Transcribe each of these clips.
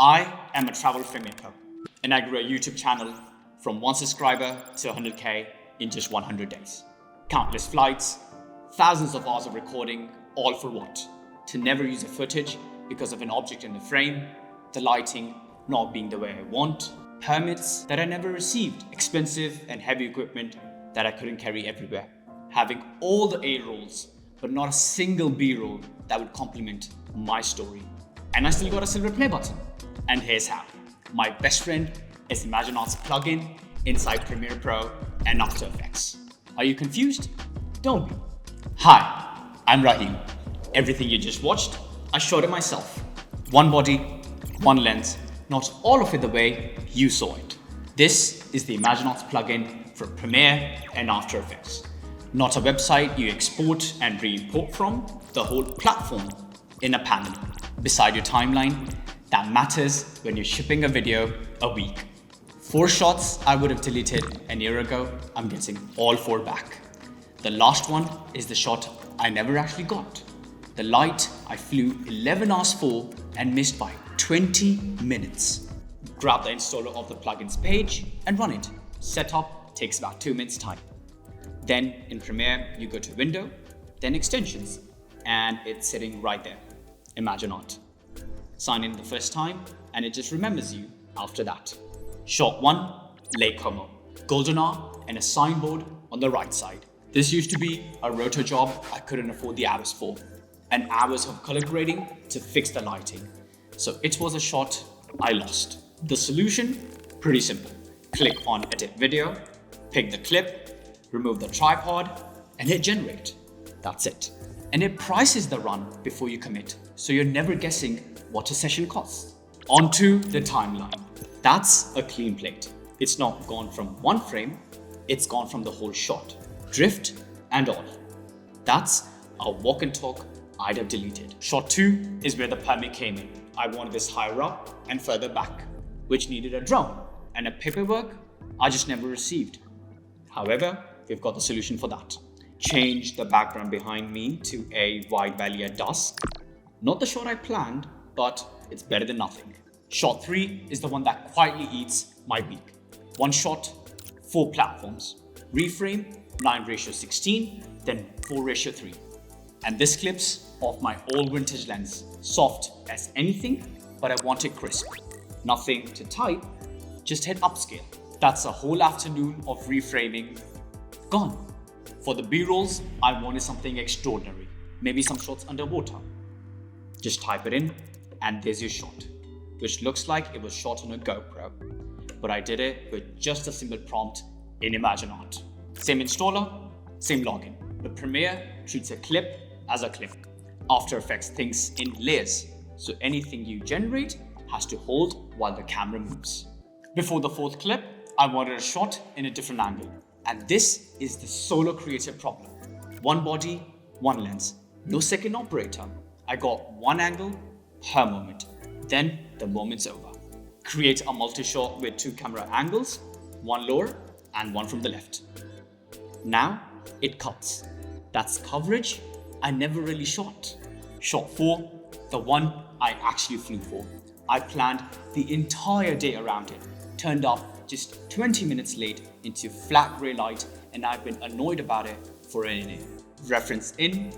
I am a travel filmmaker, and I grew a YouTube channel from 1 subscriber to 100K in just 100 days. Countless flights, thousands of hours of recording, all for what? To never use the footage because of an object in the frame, the lighting not being the way I want, permits that I never received, expensive and heavy equipment that I couldn't carry everywhere, having all the A rolls, but not a single B roll that would complement my story. And I still got a silver play button. And here's how. My best friend is ImagineArt's plugin inside Premiere Pro and After Effects. Are you confused? Don't be. Hi, I'm Raheel. Everything you just watched, I shot it myself. One body, one lens, not all of it the way you saw it. This is the ImagineArt's plugin for Premiere and After Effects. Not a website you export and re-import from, the whole platform in a panel beside your timeline that matters when you're shipping a video a week. 4 shots I would have deleted a year ago, I'm getting all 4 back. The last one is the shot I never actually got. The light I flew 11 hours for and missed by 20 minutes. Grab the installer of the plugins page and run it. Setup takes about 2 minutes time. Then in Premiere, you go to Window, then Extensions, and it's sitting right there, ImagineArt. Sign in the first time, and it just remembers you after that. Shot 1, Lake Como, golden hour and a signboard on the right side. This used to be a roto job I couldn't afford the hours for, and hours of color grading to fix the lighting. So it was a shot I lost. The solution, pretty simple. Click on Edit Video, pick the clip, remove the tripod, and hit Generate. That's it. And it prices the run before you commit, so you're never guessing what a session costs. Onto the timeline. That's a clean plate. It's not gone from one frame, it's gone from the whole shot. Drift and all. That's a walk and talk I'd have deleted. Shot 2 is where the permit came in. I wanted this higher up and further back, which needed a drone and a paperwork I just never received. However, we've got the solution for that. Change the background behind me to a white valley at dusk. Not the shot I planned, but it's better than nothing. Shot 3 is the one that quietly eats my week. 1 shot, 4 platforms. Reframe, 9:16, then 4:3. And this clips off my old vintage lens. Soft as anything, but I want it crisp. Nothing to type, just hit upscale. That's a whole afternoon of reframing gone. For the B-rolls, I wanted something extraordinary. Maybe some shots underwater. Just type it in, and there's your shot, which looks like it was shot on a GoPro. But I did it with just a simple prompt in ImagineArt. Same installer, same login. But Premiere treats a clip as a clip. After Effects thinks in layers, so anything you generate has to hold while the camera moves. Before the 4th clip, I wanted a shot in a different angle. And this is the solo creative problem. 1 body, 1 lens, no second operator. I got 1 angle per moment, then the moment's over. Create a multi-shot with 2 camera angles, 1 lower and 1 from the left. Now it cuts. That's coverage I never really shot. Shot 4, the one I actually flew for. I planned the entire day around it, turned up just 20 minutes late into flat grey light, and I've been annoyed about it for an year. Reference in,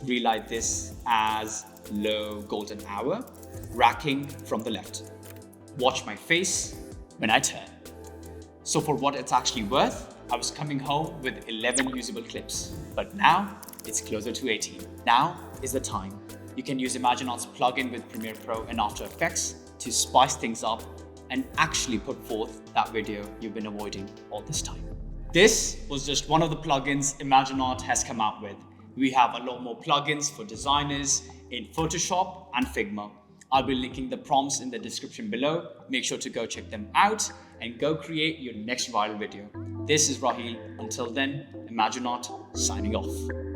relight this as low golden hour, racking from the left. Watch my face when I turn. So for what it's actually worth, I was coming home with 11 usable clips, but now it's closer to 18. Now is the time. You can use ImagineArt's plugin with Premiere Pro and After Effects to spice things up and actually put forth that video you've been avoiding all this time. This was just one of the plugins ImagineArt has come out with. We have a lot more plugins for designers in Photoshop and Figma. I'll be linking the prompts in the description below. Make sure to go check them out and go create your next viral video. This is Raheel. Until then, ImagineArt signing off.